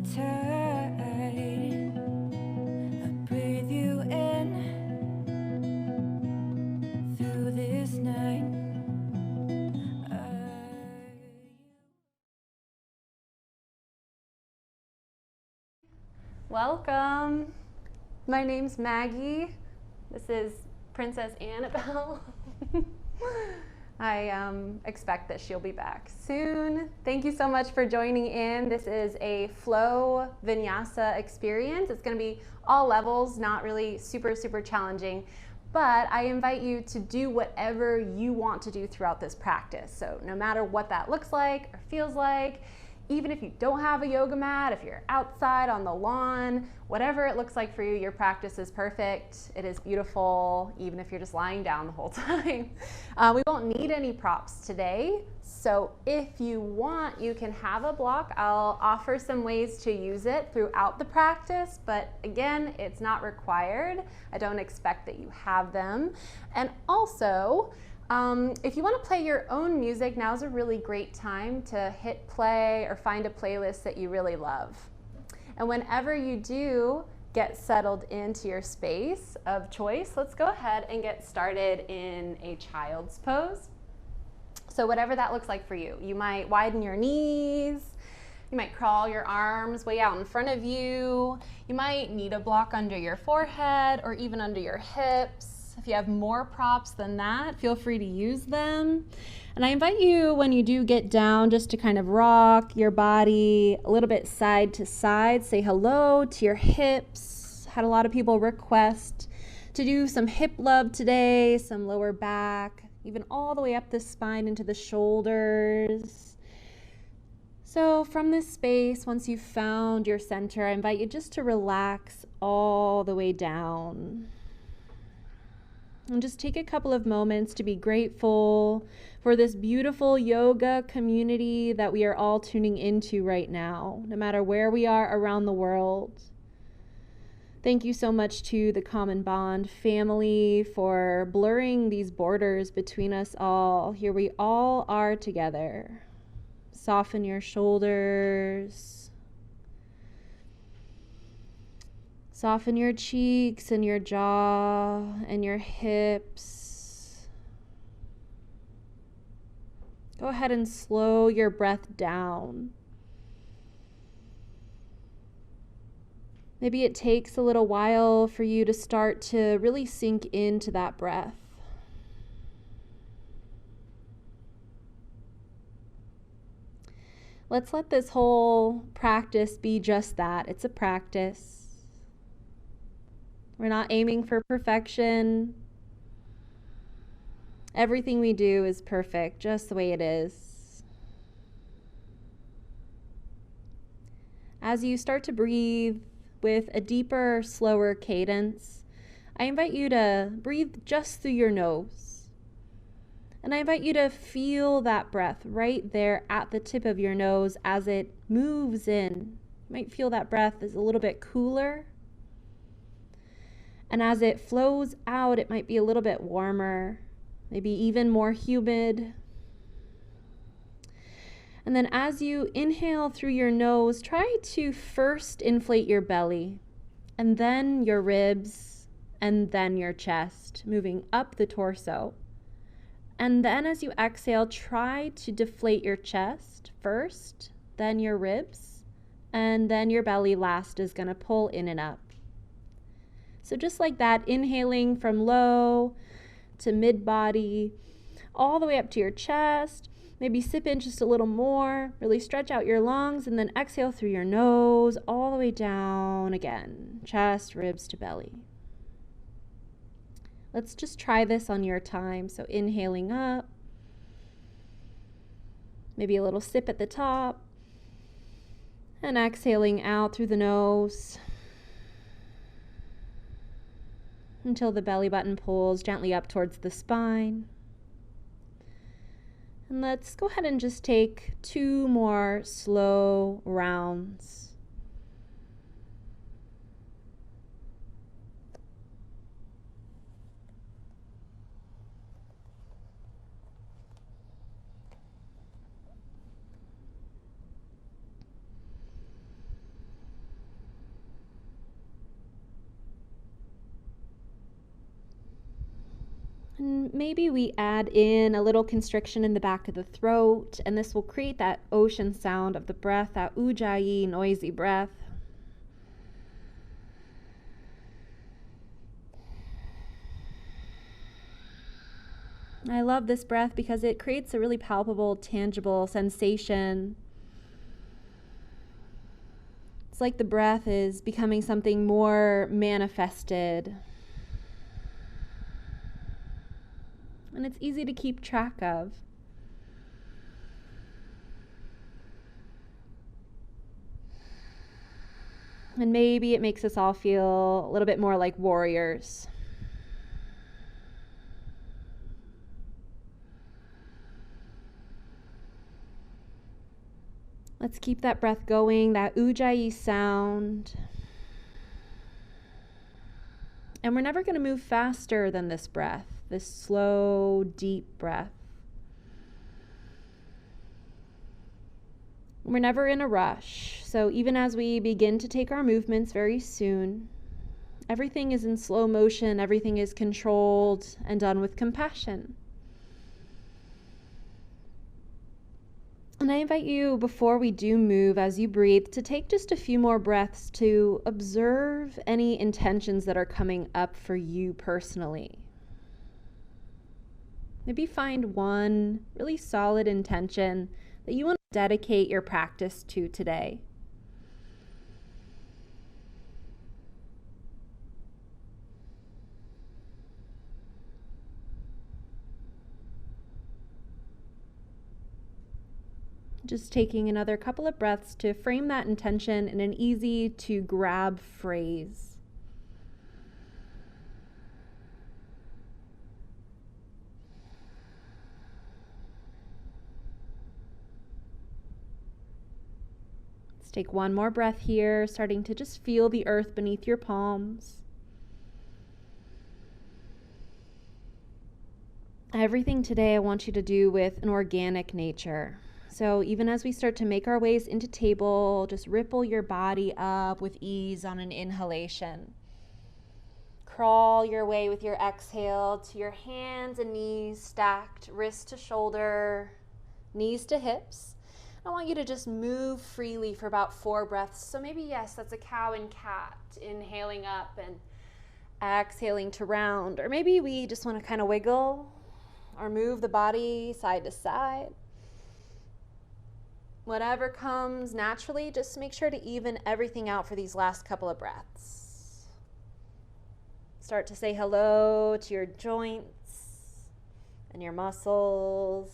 tide. I breathe you in through this night. Welcome. My name's Maggie. This is Princess Annabelle. I expect that she'll be back soon. Thank you so much for joining in. This is a flow vinyasa experience. It's going to be all levels, not really super challenging, but I invite you to do whatever you want to do throughout this practice. So no matter what that looks like or feels like, even if you don't have a yoga mat, if you're outside on the lawn, whatever it looks like for you, your practice is perfect. It is beautiful, even if you're just lying down the whole time. We won't need any props today, so if you want, you can have a block. I'll offer some ways to use it throughout the practice, but again, it's not required. I don't expect that you have them. And also, if you want to play your own music, now's a really great time to hit play or find a playlist that you really love. And whenever you do get settled into your space of choice, let's go ahead and get started in a child's pose. So whatever that looks like for you. You might widen your knees, you might crawl your arms way out in front of you, you might need a block under your forehead or even under your hips. If you have more props than that, feel free to use them. And I invite you, when you do get down, just to kind of rock your body a little bit side to side. Say hello to your hips. Had a lot of people request to do some hip love today, some lower back, even all the way up the spine into the shoulders. So from this space, once you've found your center, I invite you just to relax all the way down. And just take a couple of moments to be grateful for this beautiful yoga community that we are all tuning into right now, no matter where we are around the world. Thank you so much to the Common Bond family for blurring these borders between us all. Here we all are together. Soften your shoulders. Soften your cheeks and your jaw and your hips. Go ahead and slow your breath down. Maybe it takes a little while for you to start to really sink into that breath. Let's let this whole practice be just that. It's a practice. We're not aiming for perfection. Everything we do is perfect, just the way it is. As you start to breathe with a deeper, slower cadence, I invite you to breathe just through your nose. And I invite you to feel that breath right there at the tip of your nose as it moves in. You might feel that breath is a little bit cooler. And as it flows out, it might be a little bit warmer, maybe even more humid. And then as you inhale through your nose, try to first inflate your belly, and then your ribs, and then your chest, moving up the torso. And then as you exhale, try to deflate your chest first, then your ribs, and then your belly last is going to pull in and up. So just like that, inhaling from low to mid-body, all the way up to your chest. Maybe sip in just a little more, really stretch out your lungs, and then exhale through your nose, all the way down again, chest, ribs to belly. Let's just try this on your time. So inhaling up, maybe a little sip at the top, and exhaling out through the nose until the belly button pulls gently up towards the spine. And let's go ahead and just take 2 more slow rounds. And maybe we add in a little constriction in the back of the throat, and this will create that ocean sound of the breath, that ujjayi, noisy breath. I love this breath because it creates a really palpable, tangible sensation. It's like the breath is becoming something more manifested. And it's easy to keep track of. And maybe it makes us all feel a little bit more like warriors. Let's keep that breath going, that ujjayi sound. And we're never going to move faster than this breath, this slow, deep breath. We're never in a rush. So even as we begin to take our movements very soon, everything is in slow motion, everything is controlled and done with compassion. And I invite you, before we do move, as you breathe, to take just a few more breaths to observe any intentions that are coming up for you personally. Maybe find one really solid intention that you want to dedicate your practice to today. Just taking another couple of breaths to frame that intention in an easy to grab phrase. Let's take one more breath here, starting to just feel the earth beneath your palms. Everything today I want you to do with an organic nature. So even as we start to make our ways into table, just ripple your body up with ease on an inhalation. Crawl your way with your exhale to your hands and knees stacked, wrist to shoulder, knees to hips. I want you to just move freely for about 4 breaths. So maybe, yes, that's a cow and cat, inhaling up and exhaling to round. Or maybe we just want to kind of wiggle or move the body side to side. Whatever comes naturally, just make sure to even everything out for these last couple of breaths. Start to say hello to your joints and your muscles.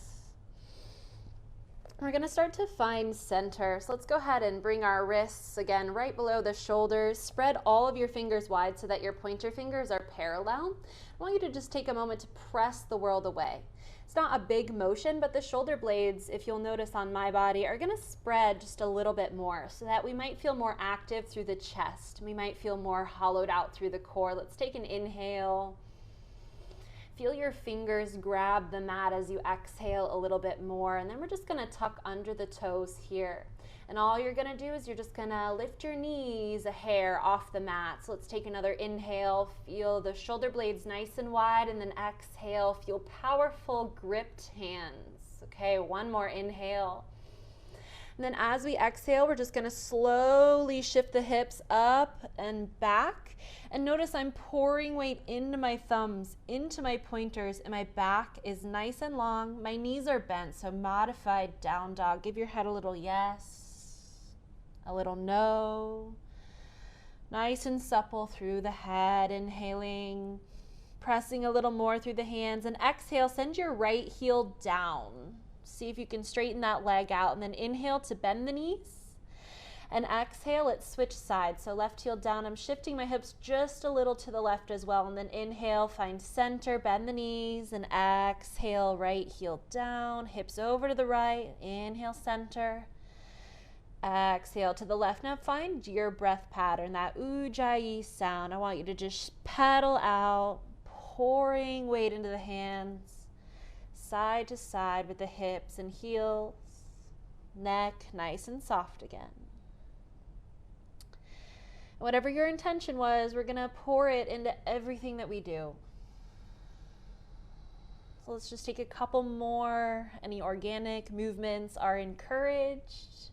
We're going to start to find center. So let's go ahead and bring our wrists again right below the shoulders. Spread all of your fingers wide so that your pointer fingers are parallel. I want you to just take a moment to press the world away. It's not a big motion, but the shoulder blades, if you'll notice on my body, are going to spread just a little bit more so that we might feel more active through the chest. We might feel more hollowed out through the core. Let's take an inhale. Feel your fingers grab the mat as you exhale a little bit more, and then we're just going to tuck under the toes here. And all you're going to do is you're just going to lift your knees a hair off the mat. So let's take another inhale. Feel the shoulder blades nice and wide, and then exhale. Feel powerful gripped hands. Okay, one more inhale. And then as we exhale, we're just going to slowly shift the hips up and back. And notice I'm pouring weight into my thumbs, into my pointers, and my back is nice and long. My knees are bent, so modified down dog. Give your head a little yes. A little no. Nice and supple through the head, inhaling, pressing a little more through the hands, and exhale, send your right heel down. See if you can straighten that leg out, and then inhale to bend the knees, and exhale, let's switch sides. So left heel down, I'm shifting my hips just a little to the left as well, and then inhale, find center, bend the knees, and exhale, right heel down, hips over to the right, inhale, center. Exhale to the left. Now find your breath pattern, that ujjayi sound. I want you to just pedal out, pouring weight into the hands, side to side with the hips and heels, neck nice and soft again. Whatever your intention was, we're going to pour it into everything that we do. So let's just take a couple more. Any organic movements are encouraged.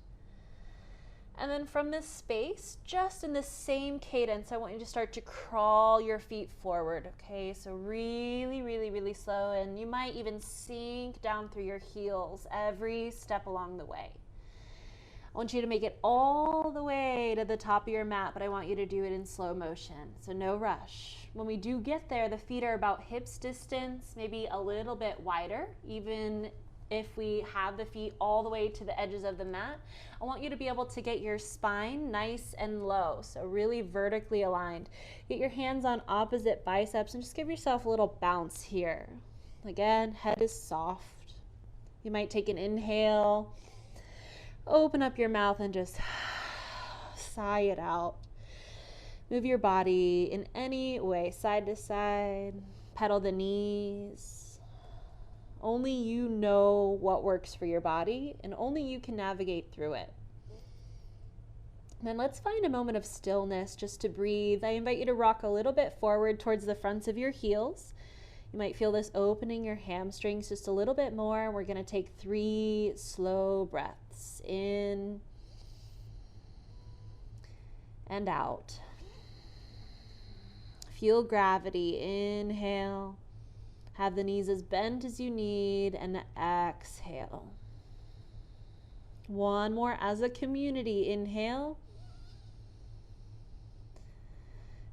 And then from this space, just in the same cadence, I want you to start to crawl your feet forward, okay? So really, really, really slow, and you might even sink down through your heels every step along the way. I want you to make it all the way to the top of your mat, but I want you to do it in slow motion, so no rush. When we do get there, the feet are about hips distance, maybe a little bit wider, even if we have the feet all the way to the edges of the mat. I want you to be able to get your spine nice and low, so really vertically aligned. Get your hands on opposite biceps and just give yourself a little bounce here. Again, head is soft. You might take an inhale, open up your mouth and just sigh it out. Move your body in any way, side to side, pedal the knees. Only you know what works for your body, and only you can navigate through it. And then let's find a moment of stillness just to breathe. I invite you to rock a little bit forward towards the fronts of your heels. You might feel this opening your hamstrings just a little bit more. We're going to take 3 slow breaths in and out. Feel gravity. Inhale. Have the knees as bent as you need, and exhale. One more as a community. Inhale.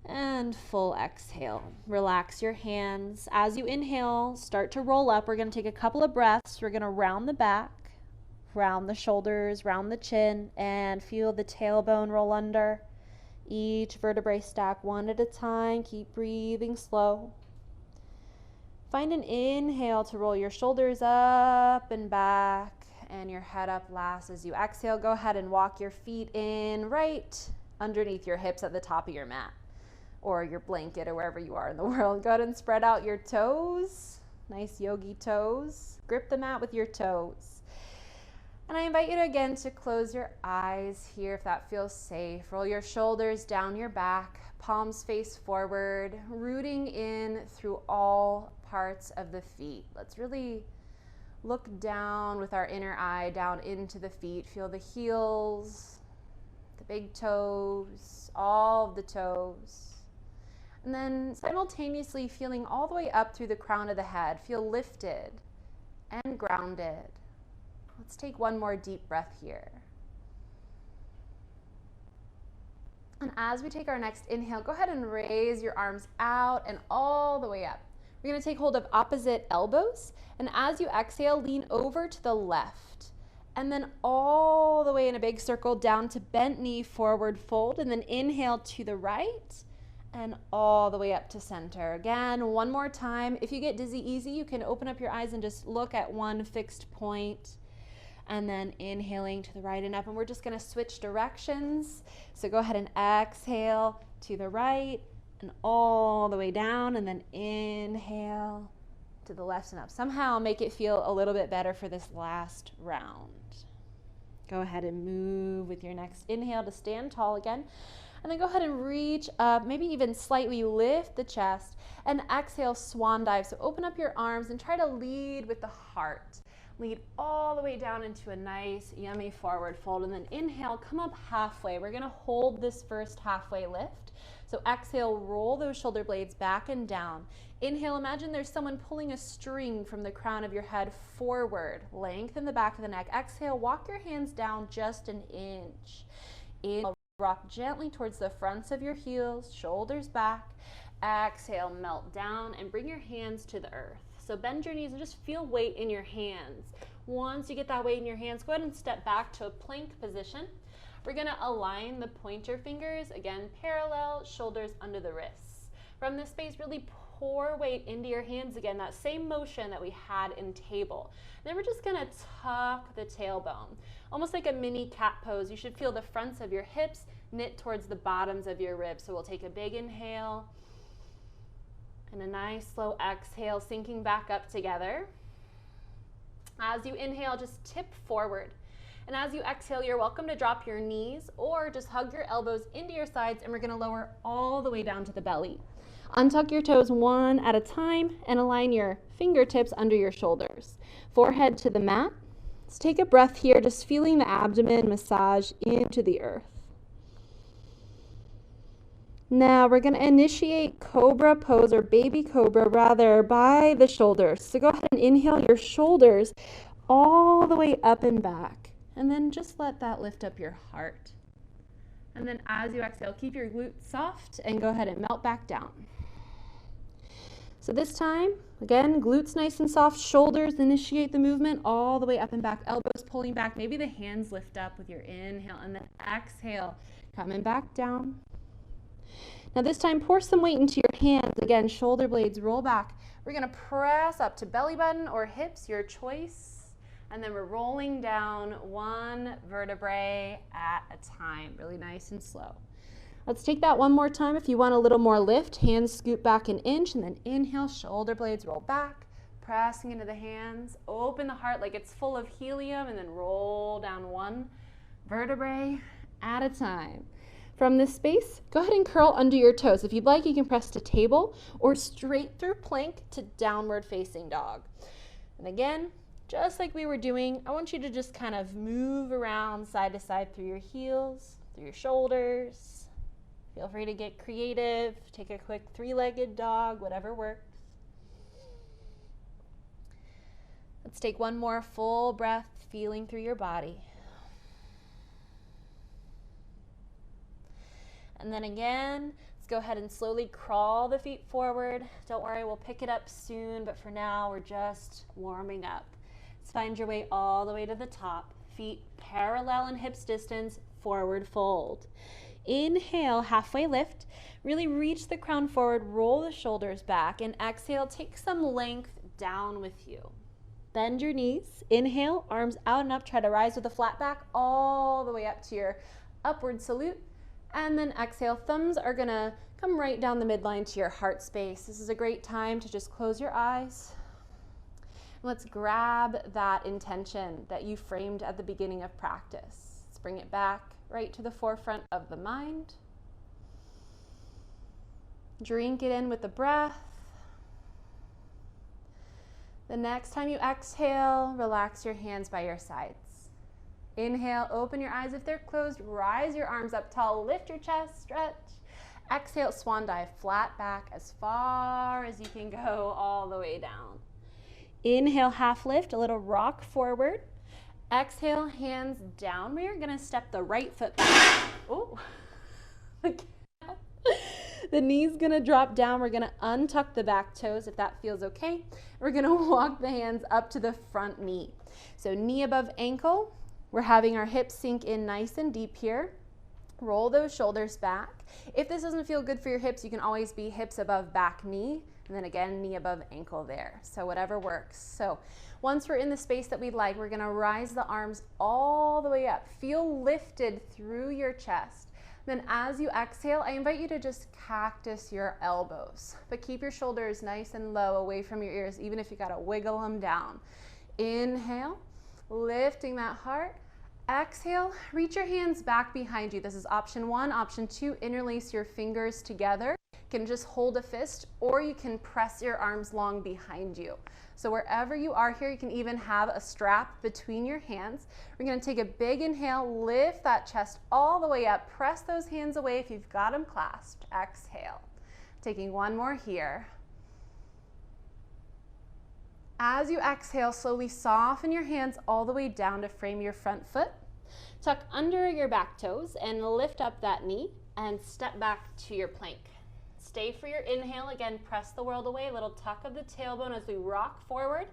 And full exhale. Relax your hands. As you inhale, start to roll up. We're going to take a couple of breaths. We're going to round the back, round the shoulders, round the chin, and feel the tailbone roll under. Each vertebrae stack one at a time. Keep breathing slow. Find an inhale to roll your shoulders up and back and your head up last. As you exhale, go ahead and walk your feet in right underneath your hips at the top of your mat or your blanket or wherever you are in the world. Go ahead and spread out your toes, nice yogi toes. Grip the mat with your toes. And I invite you to, again, to close your eyes here if that feels safe. Roll your shoulders down your back, palms face forward, rooting in through all parts of the feet. Let's really look down with our inner eye down into the feet. Feel the heels, the big toes, all of the toes. And then simultaneously feeling all the way up through the crown of the head. Feel lifted and grounded. Let's take one more deep breath here. And as we take our next inhale, go ahead and raise your arms out and all the way up. We're going to take hold of opposite elbows, and as you exhale, lean over to the left, and then all the way in a big circle down to bent knee, forward fold, and then inhale to the right, and all the way up to center. Again, one more time. If you get dizzy easy, you can open up your eyes and just look at one fixed point, and then inhaling to the right and up, and we're just going to switch directions. So go ahead and exhale to the right, and all the way down, and then inhale to the left and up. Somehow make it feel a little bit better for this last round. Go ahead and move with your next inhale to stand tall again. And then go ahead and reach up, maybe even slightly lift the chest, and exhale, swan dive. So open up your arms and try to lead with the heart. Lead all the way down into a nice, yummy forward fold, and then inhale, come up halfway. We're gonna hold this first halfway lift. So exhale, roll those shoulder blades back and down. Inhale, imagine there's someone pulling a string from the crown of your head forward. Lengthen the back of the neck. Exhale, walk your hands down just an inch. Inhale, rock gently towards the fronts of your heels, shoulders back. Exhale, melt down and bring your hands to the earth. So bend your knees and just feel weight in your hands. Once you get that weight in your hands, go ahead and step back to a plank position. We're gonna align the pointer fingers, again, parallel, shoulders under the wrists. From this space, really pour weight into your hands again, that same motion that we had in table. Then we're just gonna tuck the tailbone, almost like a mini cat pose. You should feel the fronts of your hips knit towards the bottoms of your ribs. So we'll take a big inhale and a nice slow exhale, sinking back up together. As you inhale, just tip forward. And as you exhale, you're welcome to drop your knees or just hug your elbows into your sides, and we're gonna lower all the way down to the belly. Untuck your toes one at a time and align your fingertips under your shoulders. Forehead to the mat. Let's take a breath here, just feeling the abdomen massage into the earth. Now we're going to initiate cobra pose, or baby cobra rather, by the shoulders. So go ahead and inhale your shoulders all the way up and back. And then just let that lift up your heart. And then as you exhale, keep your glutes soft and go ahead and melt back down. So this time, again, glutes nice and soft, shoulders initiate the movement all the way up and back, elbows pulling back. Maybe the hands lift up with your inhale, and then exhale, coming back down. Now this time, pour some weight into your hands. Again, shoulder blades roll back. We're gonna press up to belly button or hips, your choice. And then we're rolling down one vertebrae at a time, really nice and slow. Let's take that one more time. If you want a little more lift, hands scoot back an inch, and then inhale, shoulder blades roll back, pressing into the hands. Open the heart like it's full of helium, and then roll down one vertebrae at a time. From this space, go ahead and curl under your toes. If you'd like, you can press to table or straight through plank to downward facing dog. And again, just like we were doing, I want you to just kind of move around side to side through your heels, through your shoulders. Feel free to get creative. Take a quick three-legged dog, whatever works. Let's take one more full breath, feeling through your body. And then again, let's go ahead and slowly crawl the feet forward. Don't worry, we'll pick it up soon, but for now, we're just warming up. Let's find your way all the way to the top. Feet parallel in hips distance, forward fold. Inhale, halfway lift. Really reach the crown forward, roll the shoulders back, and exhale, take some length down with you. Bend your knees. Inhale, arms out and up. Try to rise with a flat back all the way up to your upward salute. And then exhale, thumbs are gonna come right down the midline to your heart space. This is a great time to just close your eyes. Let's grab that intention that you framed at the beginning of practice. Let's bring it back right to the forefront of the mind. Drink it in with the breath. The next time you exhale, relax your hands by your sides. Inhale, open your eyes if they're closed, rise your arms up tall, lift your chest, stretch. Exhale, swan dive, flat back as far as you can go, all the way down. Inhale, half lift, a little rock forward. Exhale, hands down. We're gonna step the right foot back. Oh, the knee's gonna drop down. We're gonna untuck the back toes if that feels okay. We're gonna walk the hands up to the front knee. So knee above ankle. We're having our hips sink in nice and deep here. Roll those shoulders back. If this doesn't feel good for your hips, you can always be hips above back knee, and then again, knee above ankle there. So whatever works. So once we're in the space that we'd like, we're gonna rise the arms all the way up. Feel lifted through your chest. Then as you exhale, I invite you to just cactus your elbows, but keep your shoulders nice and low away from your ears, even if you gotta wiggle them down. Inhale, lifting that heart. Exhale, reach your hands back behind you. This is option one. Option two, interlace your fingers together. You can just hold a fist, or you can press your arms long behind you. So wherever you are here, you can even have a strap between your hands. We're gonna take a big inhale, lift that chest all the way up, press those hands away if you've got them clasped. Exhale. Taking one more here. As you exhale, slowly soften your hands all the way down to frame your front foot. Tuck under your back toes and lift up that knee and step back to your plank. Stay for your inhale. Again, press the world away, a little tuck of the tailbone as we rock forward.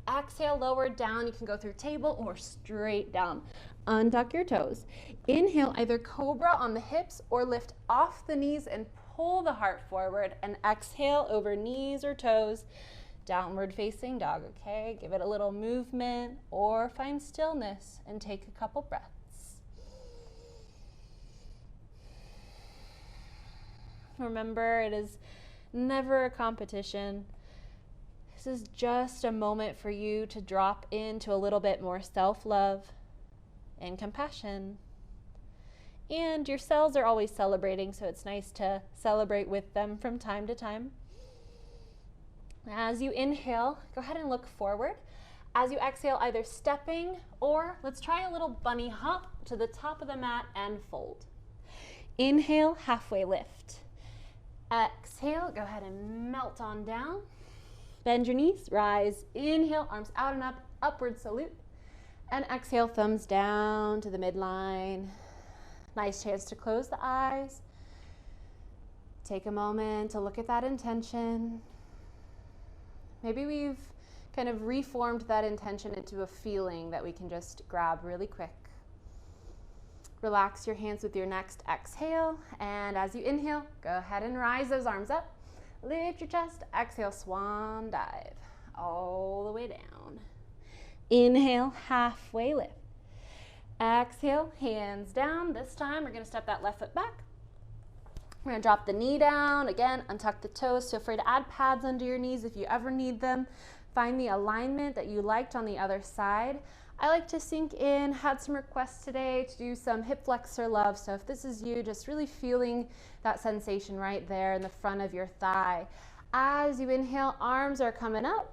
Exhale, lower down. You can go through table or straight down. Untuck your toes. Inhale, either cobra on the hips or lift off the knees and pull the heart forward. And exhale over knees or toes. Downward facing dog, okay? Give it a little movement or find stillness and take a couple breaths. Remember, it is never a competition. This is just a moment for you to drop into a little bit more self-love and compassion. And your cells are always celebrating, so it's nice to celebrate with them from time to time. As you inhale, go ahead and look forward. As you exhale, either stepping or let's try a little bunny hop to the top of the mat and fold. Inhale, halfway lift. Exhale, go ahead and melt on down. Bend your knees, rise. Inhale, arms out and up, upward salute. And exhale, thumbs down to the midline. Nice chance to close the eyes. Take a moment to look at that intention. Maybe we've kind of reformed that intention into a feeling that we can just grab really quick. Relax your hands with your next exhale, and as you inhale, go ahead and rise those arms up. Lift your chest, exhale, swan dive, all the way down. Inhale, halfway lift. Exhale, hands down. This time, we're gonna step that left foot back. We're gonna drop the knee down. Again, untuck the toes. Feel free to add pads under your knees if you ever need them. Find the alignment that you liked on the other side. I like to sink in, had some requests today to do some hip flexor love. So if this is you, just really feeling that sensation right there in the front of your thigh. As you inhale, arms are coming up.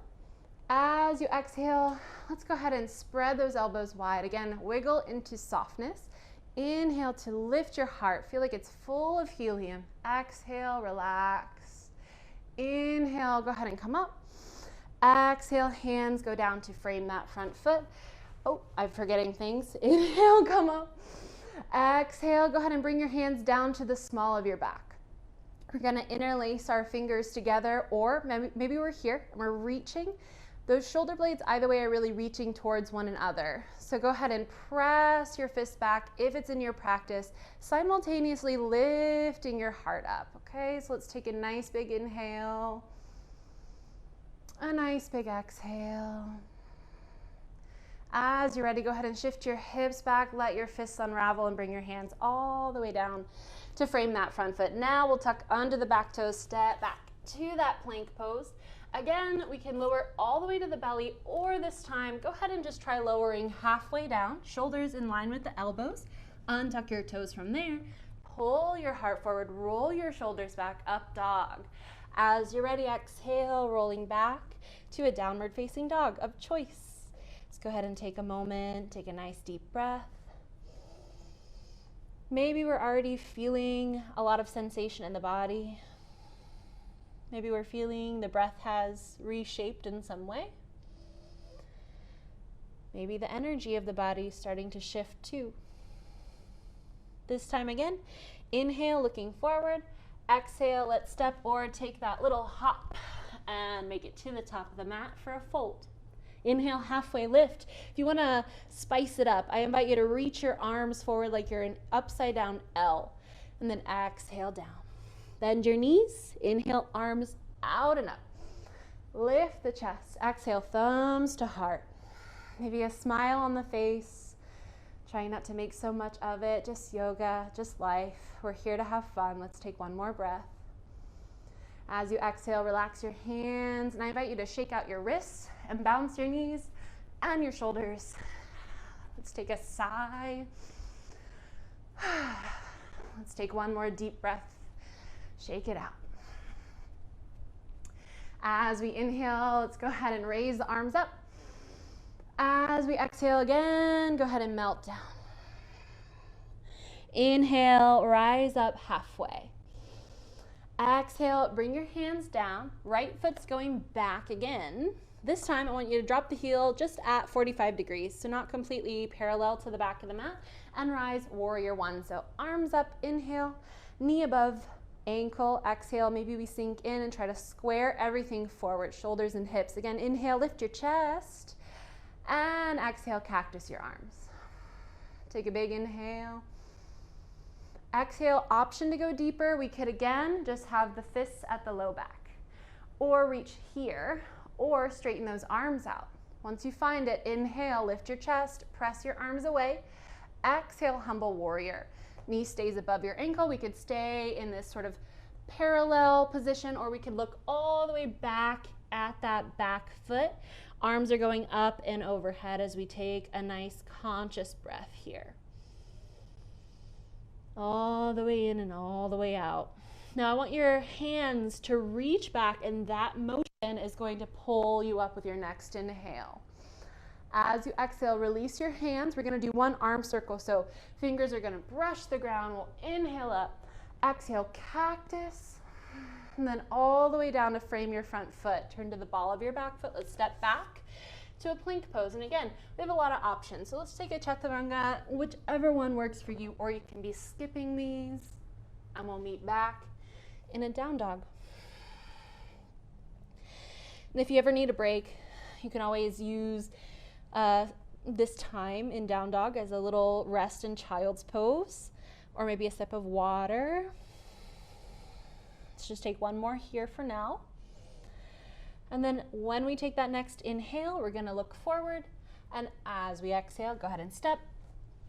As you exhale, let's go ahead and spread those elbows wide. Again, wiggle into softness. Inhale to lift your heart. Feel like it's full of helium. Exhale, relax. Inhale, go ahead and come up. Exhale, hands go down to frame that front foot. Oh, I'm forgetting things. Inhale, come up. Exhale, go ahead and bring your hands down to the small of your back. We're gonna interlace our fingers together, or maybe we're here and we're reaching. Those shoulder blades, either way, are really reaching towards one another. So go ahead and press your fists back if it's in your practice, simultaneously lifting your heart up, okay? So let's take a nice big inhale, a nice big exhale. As you're ready, go ahead and shift your hips back, let your fists unravel and bring your hands all the way down to frame that front foot. Now we'll tuck under the back toes, step back to that plank pose. Again, we can lower all the way to the belly, or this time, go ahead and just try lowering halfway down, shoulders in line with the elbows. Untuck your toes from there. Pull your heart forward, roll your shoulders back, up dog. As you're ready, exhale, rolling back to a downward facing dog of choice. Let's go ahead and take a moment, take a nice deep breath. Maybe we're already feeling a lot of sensation in the body. Maybe we're feeling the breath has reshaped in some way. Maybe the energy of the body is starting to shift too. This time again, inhale, looking forward. Exhale, let's step or take that little hop and make it to the top of the mat for a fold. Inhale, halfway lift. If you want to spice it up, I invite you to reach your arms forward like you're an upside down L, and then exhale down. Bend your knees. Inhale, arms out and up. Lift the chest. Exhale, thumbs to heart. Maybe a smile on the face. Trying not to make so much of it. Just yoga, just life. We're here to have fun. Let's take one more breath. As you exhale, relax your hands, and I invite you to shake out your wrists and bounce your knees and your shoulders. Let's take a sigh. Let's take one more deep breath. Shake it out. As we inhale, let's go ahead and raise the arms up. As we exhale again, go ahead and melt down. Inhale, rise up halfway. Exhale, bring your hands down. Right foot's going back again. This time I want you to drop the heel just at 45 degrees, so not completely parallel to the back of the mat, and rise warrior one. So arms up, inhale, knee above ankle, exhale, maybe we sink in and try to square everything forward, shoulders and hips. Again, inhale, lift your chest, and exhale, cactus your arms. Take a big inhale. Exhale, option to go deeper. We could again just have the fists at the low back, or reach here, or straighten those arms out. Once you find it, inhale, lift your chest, press your arms away. Exhale, humble warrior. Knee stays above your ankle. We could stay in this sort of parallel position, or we could look all the way back at that back foot. Arms are going up and overhead as we take a nice conscious breath here. All the way in and all the way out. Now I want your hands to reach back, and that motion is going to pull you up with your next inhale. As you exhale, release your hands. We're going to do one arm circle. So fingers are going to brush the ground. We'll inhale up. Exhale, cactus. And then all the way down to frame your front foot. Turn to the ball of your back foot. Let's step back to a plank pose. And again, we have a lot of options. So let's take a chaturanga, whichever one works for you, or you can be skipping these. And we'll meet back in a down dog. And if you ever need a break, you can always use this time in down dog as a little rest in child's pose, or maybe a sip of water. Let's just take one more here for now. And then when we take that next inhale, we're going to look forward, and as we exhale, go ahead and step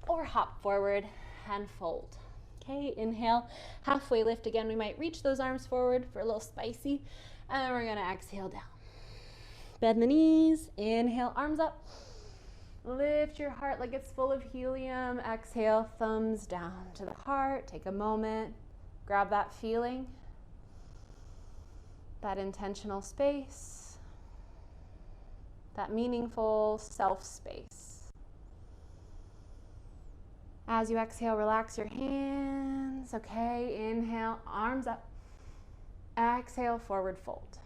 or hop forward and fold. Okay, inhale, halfway lift again. We might reach those arms forward for a little spicy, and then we're going to exhale down. Bend the knees, inhale, arms up. Lift your heart like it's full of helium. Exhale, thumbs down to the heart. Take a moment, grab that feeling, that intentional space, that meaningful self space. As you exhale, relax your hands. Okay, inhale, arms up. Exhale, forward fold.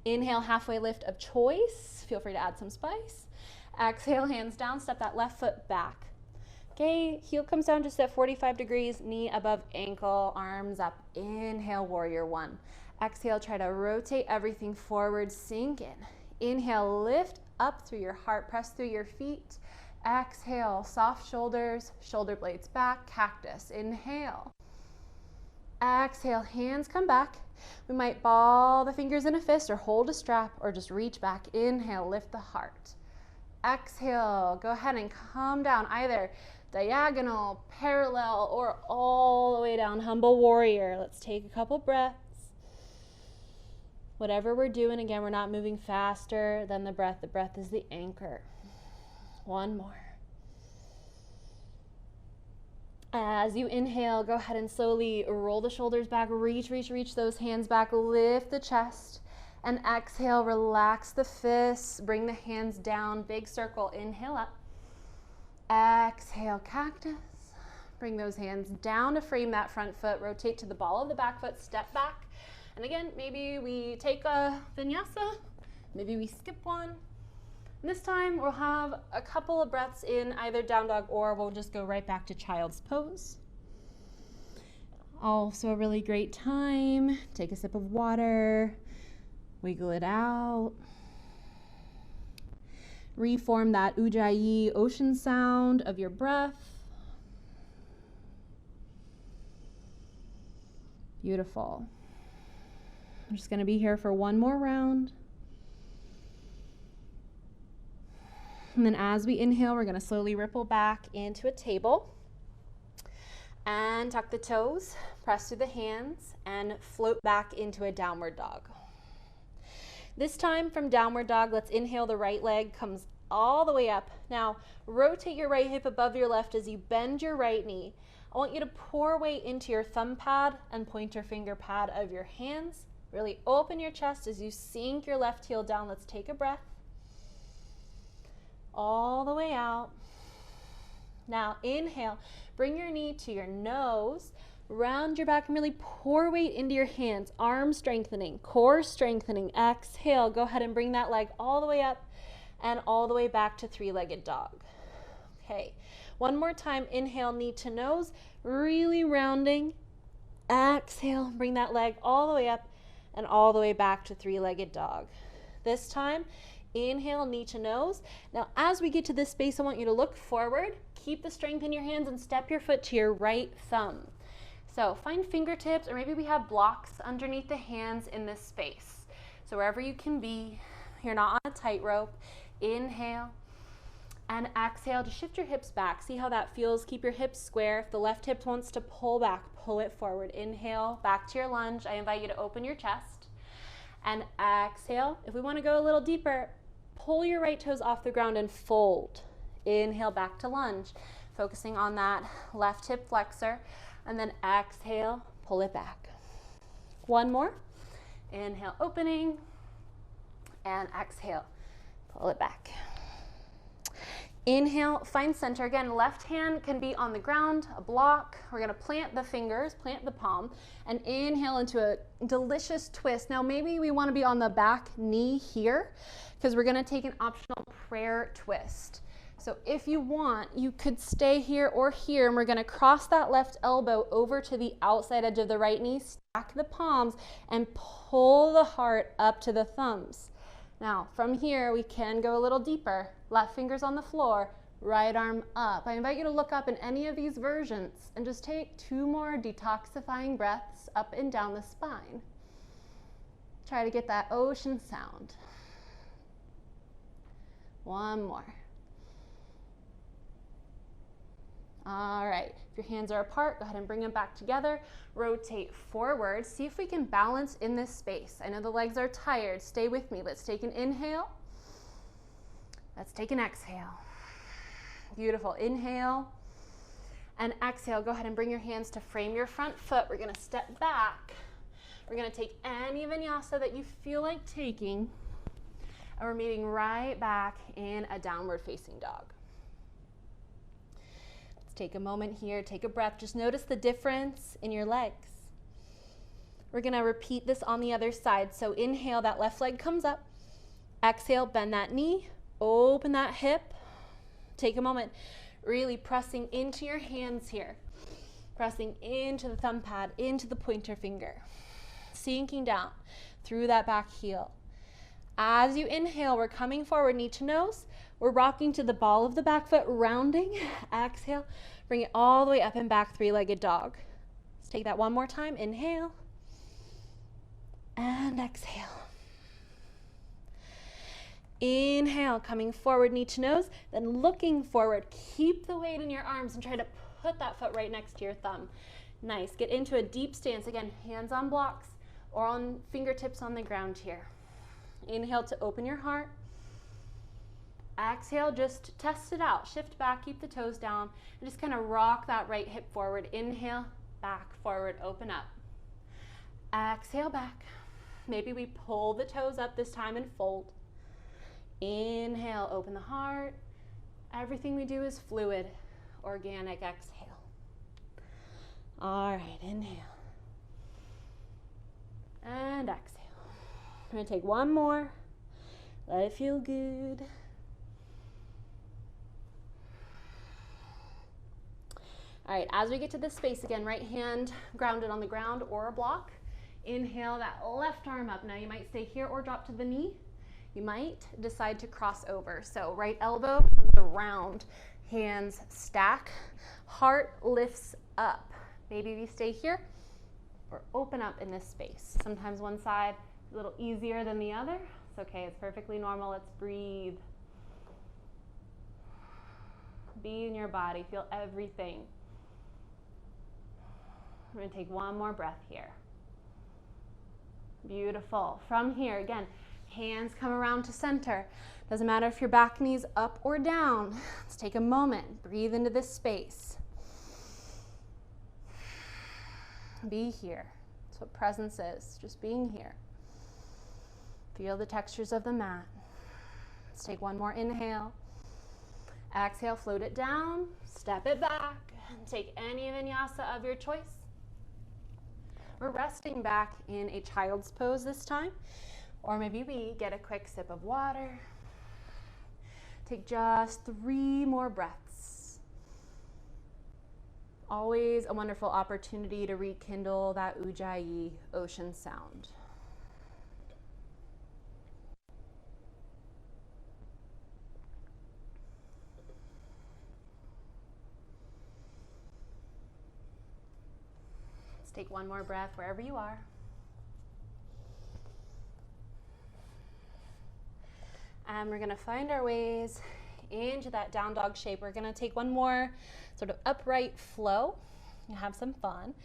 Inhale, halfway lift of choice. Feel free to add some spice. Exhale, hands down, step that left foot back. Okay, heel comes down just at 45 degrees, knee above ankle, arms up. Inhale, warrior one. Exhale, try to rotate everything forward, sink in. Inhale, lift up through your heart, press through your feet. Exhale, soft shoulders, shoulder blades back, cactus. Inhale. Exhale, hands come back. We might ball the fingers in a fist or hold a strap or just reach back. Inhale, lift the heart. Exhale, go ahead and come down, either diagonal, parallel, or all the way down, humble warrior. Let's take a couple breaths. Whatever we're doing, again, we're not moving faster than the breath. The breath is the anchor. One more. As you inhale, go ahead and slowly roll the shoulders back, reach those hands back, lift the chest, and exhale, relax the fists, bring the hands down, big circle, inhale up. Exhale, cactus. Bring those hands down to frame that front foot, rotate to the ball of the back foot, step back. And again, maybe we take a vinyasa, maybe we skip one. This time we'll have a couple of breaths in either down dog, or we'll just go right back to child's pose. Also a really great time. Take a sip of water, wiggle it out. Reform that ujjayi ocean sound of your breath. Beautiful. I'm just going to be here for one more round. And then as we inhale, we're going to slowly ripple back into a table and tuck the toes, press through the hands, and float back into a downward dog. This time from downward dog, let's inhale, the right leg comes all the way up. Now rotate your right hip above your left as you bend your right knee. I want you to pour weight into your thumb pad and pointer finger pad of your hands. Really open your chest as you sink your left heel down. Let's take a breath. All the way out. Now inhale, bring your knee to your nose, round your back and really pour weight into your hands, arms strengthening, core strengthening. Exhale, go ahead and bring that leg all the way up and all the way back to three-legged dog. Okay, one more time, inhale, knee to nose, really rounding. Exhale, bring that leg all the way up and all the way back to three-legged dog. This time, inhale, knee to nose. Now, as we get to this space, I want you to look forward, keep the strength in your hands, and step your foot to your right thumb. So find fingertips, or maybe we have blocks underneath the hands in this space. So wherever you can be, you're not on a tightrope. Inhale and exhale to shift your hips back. See how that feels. Keep your hips square. If the left hip wants to pull back, pull it forward. Inhale, back to your lunge. I invite you to open your chest. And exhale. If we want to go a little deeper, pull your right toes off the ground and fold. Inhale, back to lunge. focusing on that left hip flexor, and then exhale, pull it back. One more. Inhale, opening, and exhale, pull it back. Inhale, find center. Again, left hand can be on the ground, a block. We're gonna plant the fingers, plant the palm, and inhale into a delicious twist. Now maybe we wanna be on the back knee here, because we're gonna take an optional prayer twist. So if you want, you could stay here or here, and we're gonna cross that left elbow over to the outside edge of the right knee, stack the palms, and pull the heart up to the thumbs. Now, from here, we can go a little deeper. Left finger's on the floor, right arm up. I invite you to look up in any of these versions and just take 2 more detoxifying breaths up and down the spine. Try to get that ocean sound. One more. All right, if your hands are apart, go ahead and bring them back together. Rotate forward. See if we can balance in this space. I know the legs are tired. Stay with me. Let's take an inhale. Let's take an exhale. Beautiful. Inhale and exhale. Go ahead and bring your hands to frame your front foot. We're going to step back. We're going to take any vinyasa that you feel like taking, and we're meeting right back in a downward facing dog. Take a moment here, take a breath. Just notice the difference in your legs. We're gonna repeat this on the other side. So inhale, that left leg comes up. Exhale, bend that knee, open that hip. Take a moment, really pressing into your hands here. Pressing into the thumb pad, into the pointer finger. Sinking down through that back heel. As you inhale, we're coming forward, knee to nose. We're rocking to the ball of the back foot, rounding. Exhale, bring it all the way up and back, 3-legged dog. Let's take that one more time. Inhale and exhale. Inhale, coming forward, knee to nose, then looking forward. Keep the weight in your arms and try to put that foot right next to your thumb. Nice. Get into a deep stance. Again, hands on blocks or on fingertips on the ground here. Inhale to open your heart. Exhale, just test it out. Shift back, keep the toes down, and just kind of rock that right hip forward. Inhale, back, forward, open up. Exhale, back. Maybe we pull the toes up this time and fold. Inhale, open the heart. Everything we do is fluid, organic. Exhale. All right, inhale. And exhale. I'm going to take one more. Let it feel good. All right, as we get to this space again, right hand grounded on the ground or a block. Inhale that left arm up. Now you might stay here or drop to the knee. You might decide to cross over. So right elbow comes around, hands stack, heart lifts up. Maybe we stay here or open up in this space. Sometimes one side is a little easier than the other. It's okay, it's perfectly normal. Let's breathe. Be in your body, feel everything. We're going to take one more breath here. Beautiful. From here, again, hands come around to center. Doesn't matter if your back knee's up or down. Let's take a moment. Breathe into this space. Be here. That's what presence is, just being here. Feel the textures of the mat. Let's take one more inhale. Exhale, float it down, step it back, and take any vinyasa of your choice. We're resting back in a child's pose this time, or maybe we get a quick sip of water. Take just 3 more breaths. Always a wonderful opportunity to rekindle that Ujjayi ocean sound. Take one more breath wherever you are. And we're gonna find our ways into that down dog shape. We're gonna take one more sort of upright flow and have some fun.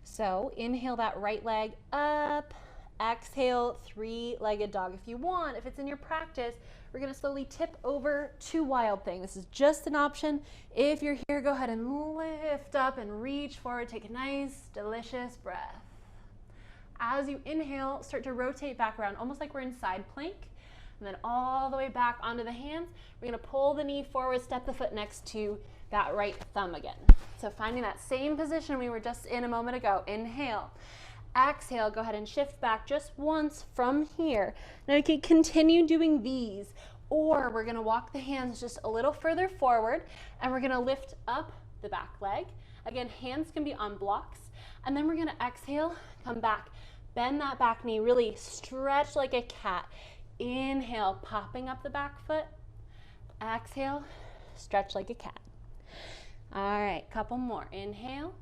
So inhale that right leg up, Exhale, three-legged dog. If you want, if it's in your practice, we're gonna slowly tip over to wild thing. This is just an option. If you're here, go ahead and lift up and reach forward. Take a nice, delicious breath. As you inhale, start to rotate back around, almost like we're in side plank. And then all the way back onto the hands. We're gonna pull the knee forward, step the foot next to that right thumb again. So finding that same position we were just in a moment ago. Inhale. Exhale, go ahead and shift back just once from here. Now you can continue doing these, or we're gonna walk the hands just a little further forward, and we're gonna lift up the back leg. Again, hands can be on blocks, and then we're gonna exhale, come back, bend that back knee, really stretch like a cat. Inhale, popping up the back foot. Exhale, stretch like a cat. All right, couple more. Inhale,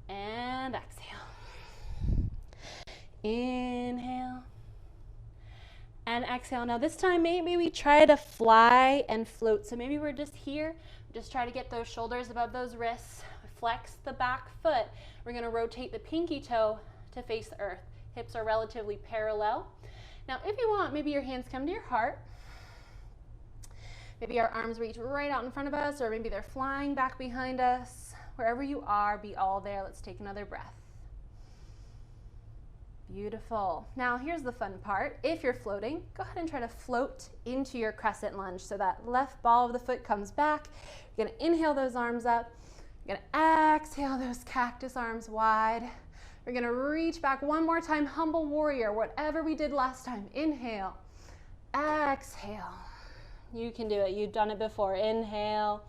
and exhale. Inhale and exhale. Now this time maybe we try to fly and float. So maybe we're just here, just try to get those shoulders above those wrists, flex the back foot. We're gonna rotate the pinky toe to face the earth. Hips are relatively parallel. Now if you want, maybe your hands come to your heart. Maybe our arms reach right out in front of us, or maybe they're flying back behind us. Wherever you are, be all there. Let's take another breath. Beautiful. Now here's the fun part. If you're floating, go ahead and try to float into your crescent lunge. So that left ball of the foot comes back. You're gonna inhale those arms up. You're gonna exhale those cactus arms wide. We're gonna reach back one more time, humble warrior, whatever we did last time. Inhale, exhale. You can do it, you've done it before. Inhale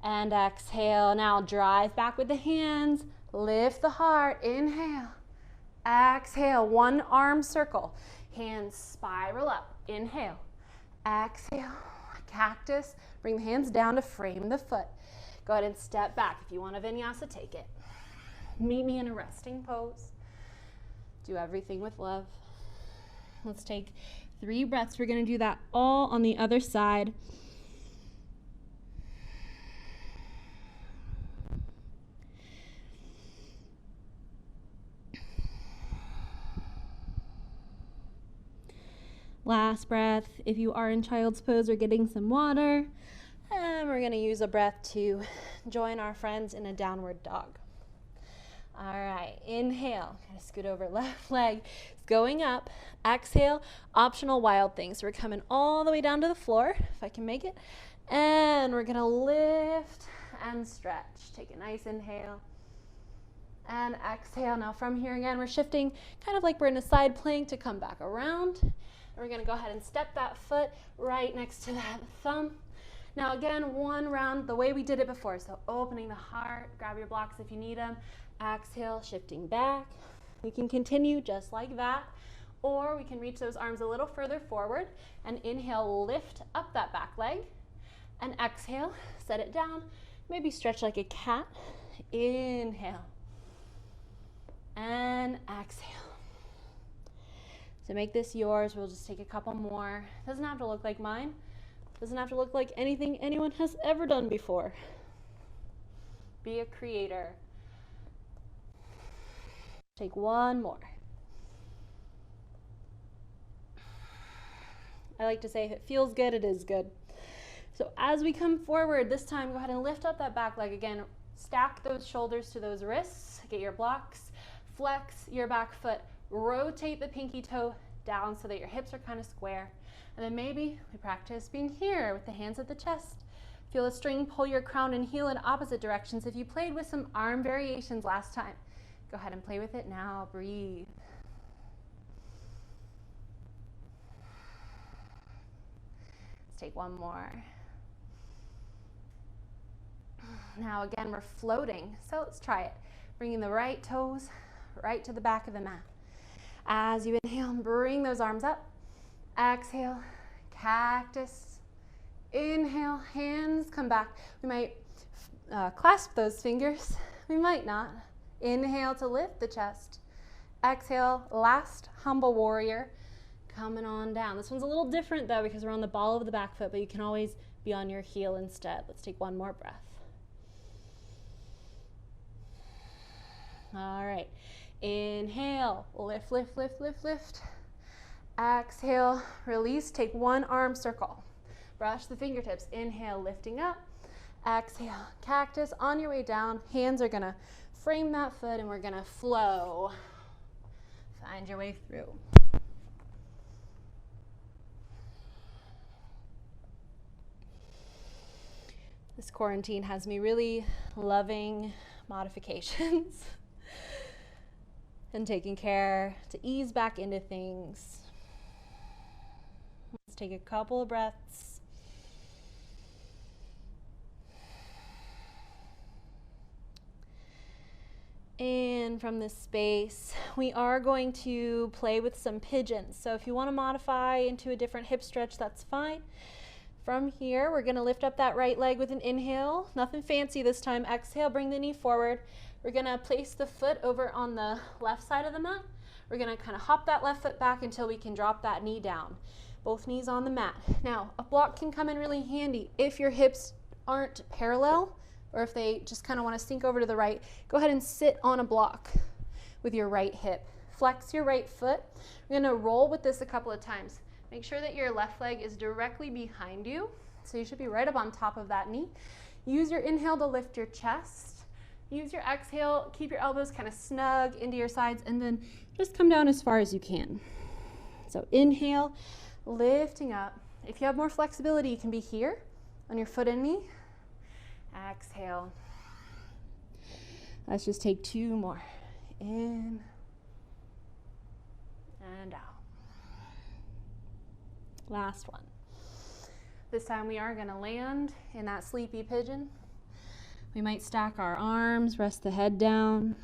and exhale. Now drive back with the hands, lift the heart, inhale. Exhale, one arm circle. Hands spiral up. Inhale. Exhale. Cactus. Bring the hands down to frame the foot. Go ahead and step back. If you want a vinyasa, take it. Meet me in a resting pose. Do everything with love. Let's take 3 breaths. We're going to do that all on the other side. Last breath, if you are in child's pose or getting some water. And we're going to use a breath to join our friends in a downward dog. All right, inhale, kind of scoot over, left leg is going up. Exhale, optional wild thing. So we're coming all the way down to the floor, if I can make it. And we're going to lift and stretch. Take a nice inhale and exhale. Now from here again, we're shifting kind of like we're in a side plank to come back around. We're going to go ahead and step that foot right next to that thumb. Now again, one round the way we did it before. So opening the heart, grab your blocks if you need them. Exhale, shifting back. We can continue just like that, or we can reach those arms a little further forward and inhale, lift up that back leg, and exhale, set it down. Maybe stretch like a cat. Inhale and exhale. To make this yours, we'll just take a couple more. Doesn't have to look like mine. Doesn't have to look like anything anyone has ever done before. Be a creator. Take one more. I like to say if it feels good, it is good. So as we come forward, this time go ahead and lift up that back leg again. Stack those shoulders to those wrists. Get your blocks. Flex your back foot. Rotate the pinky toe down so that your hips are kind of square. And then maybe we practice being here with the hands at the chest. Feel a string pull your crown and heel in opposite directions. If you played with some arm variations last time, go ahead and play with it now. Breathe. Let's take one more. Now again, we're floating. So let's try it. Bringing the right toes right to the back of the mat. As you inhale, bring those arms up. Exhale, cactus. Inhale, hands come back. We might clasp those fingers. We might not. Inhale to lift the chest. Exhale, last humble warrior. Coming on down. This one's a little different though because we're on the ball of the back foot, but you can always be on your heel instead. Let's take one more breath. All right. Inhale, lift, lift, lift, lift, lift. Exhale, release. Take one arm circle. Brush the fingertips. Inhale, lifting up. Exhale, cactus. On your way down, hands are gonna frame that foot and we're gonna flow. Find your way through. This quarantine has me really loving modifications and taking care to ease back into things. Let's take a couple of breaths. And from this space, we are going to play with some pigeons. So if you want to modify into a different hip stretch, that's fine. From here, we're going to lift up that right leg with an inhale. Nothing fancy this time. Exhale, bring the knee forward. We're going to place the foot over on the left side of the mat. We're going to kind of hop that left foot back until we can drop that knee down. Both knees on the mat. Now, a block can come in really handy if your hips aren't parallel, or if they just kind of want to sink over to the right. Go ahead and sit on a block with your right hip. Flex your right foot. We're going to roll with this a couple of times. Make sure that your left leg is directly behind you. So you should be right up on top of that knee. Use your inhale to lift your chest. Use your exhale, keep your elbows kind of snug into your sides, and then just come down as far as you can. So inhale, lifting up. If you have more flexibility, you can be here on your foot and knee. Exhale. Let's just take two more. In and out. Last one. This time we are going to land in that sleepy pigeon. We might stack our arms, rest the head down.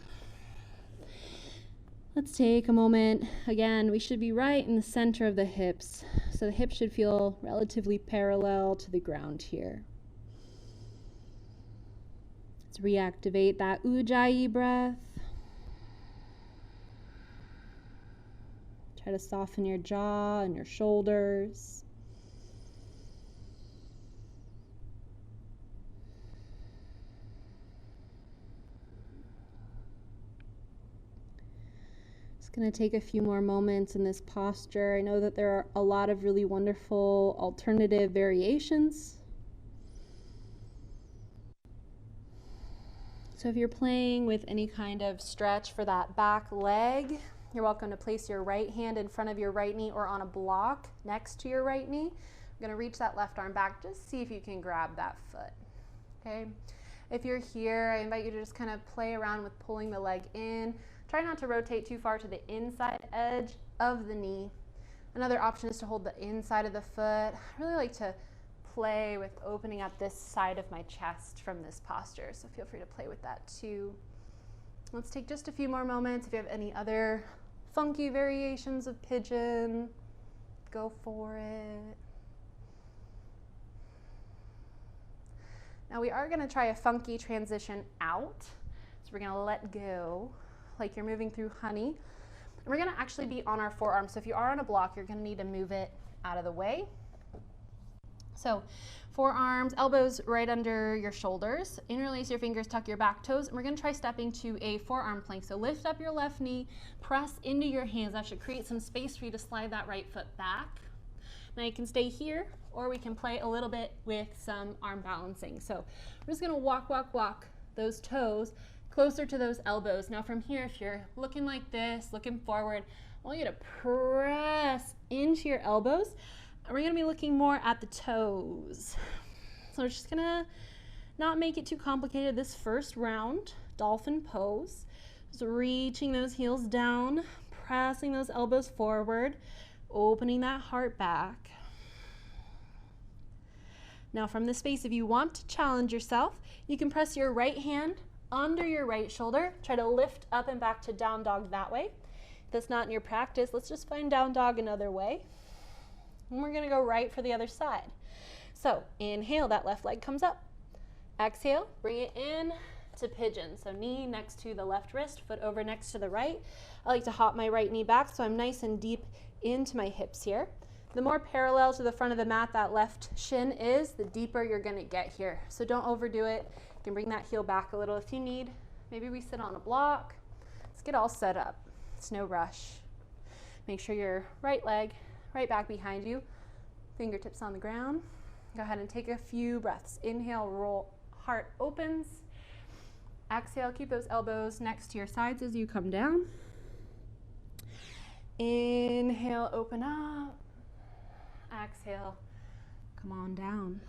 Let's take a moment. Again, we should be right in the center of the hips. So the hips should feel relatively parallel to the ground here. Let's reactivate that Ujjayi breath. Try to soften your jaw and your shoulders. Just going to take a few more moments in this posture. I know that there are a lot of really wonderful alternative variations. So if you're playing with any kind of stretch for that back leg, you're welcome to place your right hand in front of your right knee or on a block next to your right knee. I'm going to reach that left arm back. Just see if you can grab that foot. Okay. If you're here, I invite you to just kind of play around with pulling the leg in. Try not to rotate too far to the inside edge of the knee. Another option is to hold the inside of the foot. I really like to play with opening up this side of my chest from this posture, so feel free to play with that too. Let's take just a few more moments. If you have any other funky variations of pigeon, go for it. Now we are going to try a funky transition out. So we're going to let go like you're moving through honey. And we're going to actually be on our forearms. So if you are on a block, you're going to need to move it out of the way. So forearms, elbows right under your shoulders. Interlace your fingers, tuck your back toes. And we're going to try stepping to a forearm plank. So lift up your left knee, press into your hands. That should create some space for you to slide that right foot back. Now you can stay here, or we can play a little bit with some arm balancing. So we're just going to walk those toes closer to those elbows. Now from here, if you're looking like this, looking forward, I want you to press into your elbows. And we're going to be looking more at the toes. So we're just going to not make it too complicated this first round. Dolphin pose. Just reaching those heels down, pressing those elbows forward, opening that heart back. Now from this space, if you want to challenge yourself, you can press your right hand under your right shoulder. Try to lift up and back to down dog that way. If that's not in your practice, let's just find down dog another way. And we're going to go right for the other side. So inhale, that left leg comes up. Exhale, bring it in to pigeon. So knee next to the left wrist, foot over next to the right. I like to hop my right knee back so I'm nice and deep into my hips here. The more parallel to the front of the mat that left shin is, the deeper you're going to get here. So don't overdo it. You can bring that heel back a little if you need. Maybe we sit on a block. Let's get all set up. It's no rush. Make sure your right leg right back behind you, fingertips on the ground. Go ahead and take a few breaths. Inhale, roll, heart opens. Exhale, keep those elbows next to your sides as you come down. Inhale, open up. Exhale, come on down.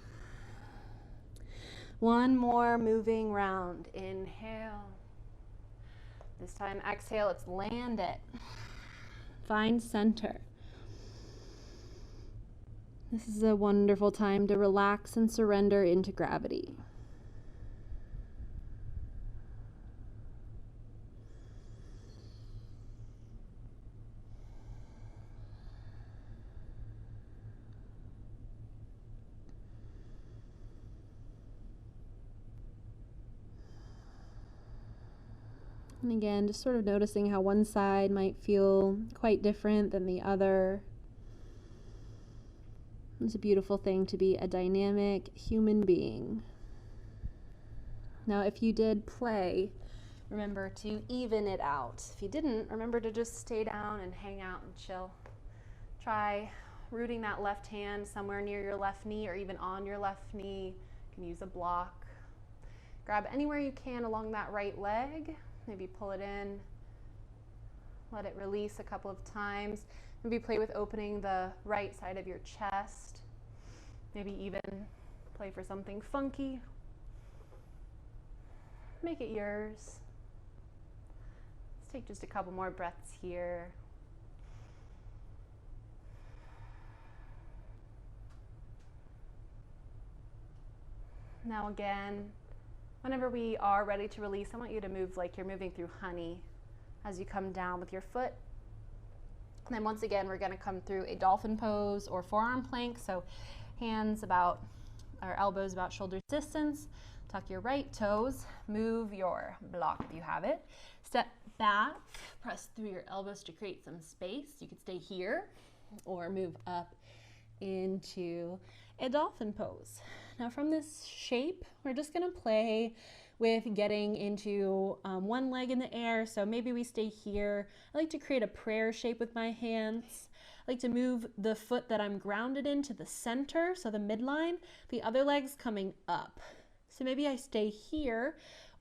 One more moving round. Inhale. This time, exhale, let's land it. Find center. This is a wonderful time to relax and surrender into gravity. And again, just sort of noticing how one side might feel quite different than the other. It's a beautiful thing to be a dynamic human being. Now, if you did play, remember to even it out. If you didn't, remember to just stay down and hang out and chill. Try rooting that left hand somewhere near your left knee or even on your left knee. You can use a block. Grab anywhere you can along that right leg. Maybe pull it in, let it release a couple of times. Maybe play with opening the right side of your chest. Maybe even play for something funky. Make it yours. Let's take just a couple more breaths here. Now again, whenever we are ready to release, I want you to move like you're moving through honey as you come down with your foot. And then once again, we're going to come through a dolphin pose or forearm plank. So hands about, or elbows about shoulder distance. Tuck your right toes. Move your block if you have it. Step back. Press through your elbows to create some space. You could stay here or move up into a dolphin pose. Now from this shape, we're just going to play with getting into one leg in the air. So maybe we stay here. I like to create a prayer shape with my hands. I like to move the foot that I'm grounded in to the center, so the midline. The other leg's coming up. So maybe I stay here,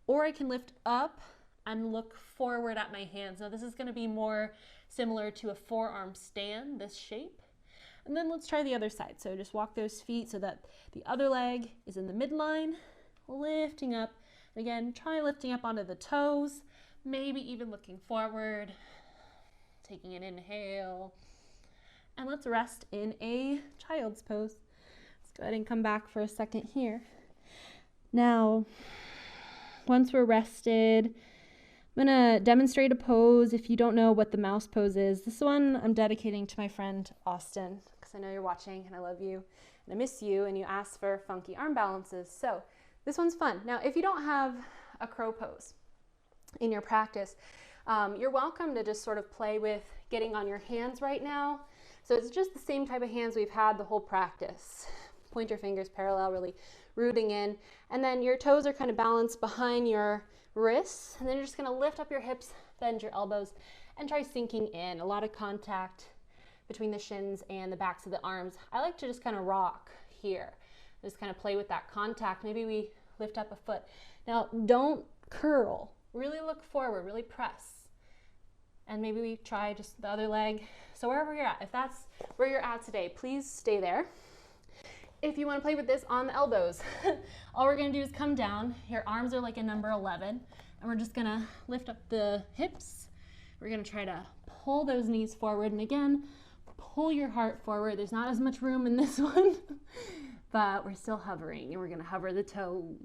or I can lift up and look forward at my hands. Now this is going to be more similar to a forearm stand, this shape. And then let's try the other side. So just walk those feet so that the other leg is in the midline, lifting up. Again, try lifting up onto the toes, maybe even looking forward, taking an inhale. And let's rest in a child's pose. Let's go ahead and come back for a second here. Now, once we're rested, I'm gonna demonstrate a pose. If you don't know what the mouse pose is, this one I'm dedicating to my friend Austin, because I know you're watching and I love you and I miss you, and you asked for funky arm balances. So this one's fun. Now, if you don't have a crow pose in your practice, you're welcome to just sort of play with getting on your hands right now. So it's just the same type of hands we've had the whole practice. Point your fingers parallel, really rooting in. And then your toes are kind of balanced behind your wrists. And then you're just gonna lift up your hips, bend your elbows, and try sinking in. A lot of contact between the shins and the backs of the arms. I like to just kind of rock here. Just kind of play with that contact. Maybe we lift up a foot. Now, don't curl. Really look forward, really press. And maybe we try just the other leg. So wherever you're at, if that's where you're at today, please stay there. If you want to play with this on the elbows, all we're going to do is come down. Your arms are like a number 11, and we're just going to lift up the hips. We're going to try to pull those knees forward, and again, pull your heart forward. There's not as much room in this one, but we're still hovering, and we're going to hover the toes.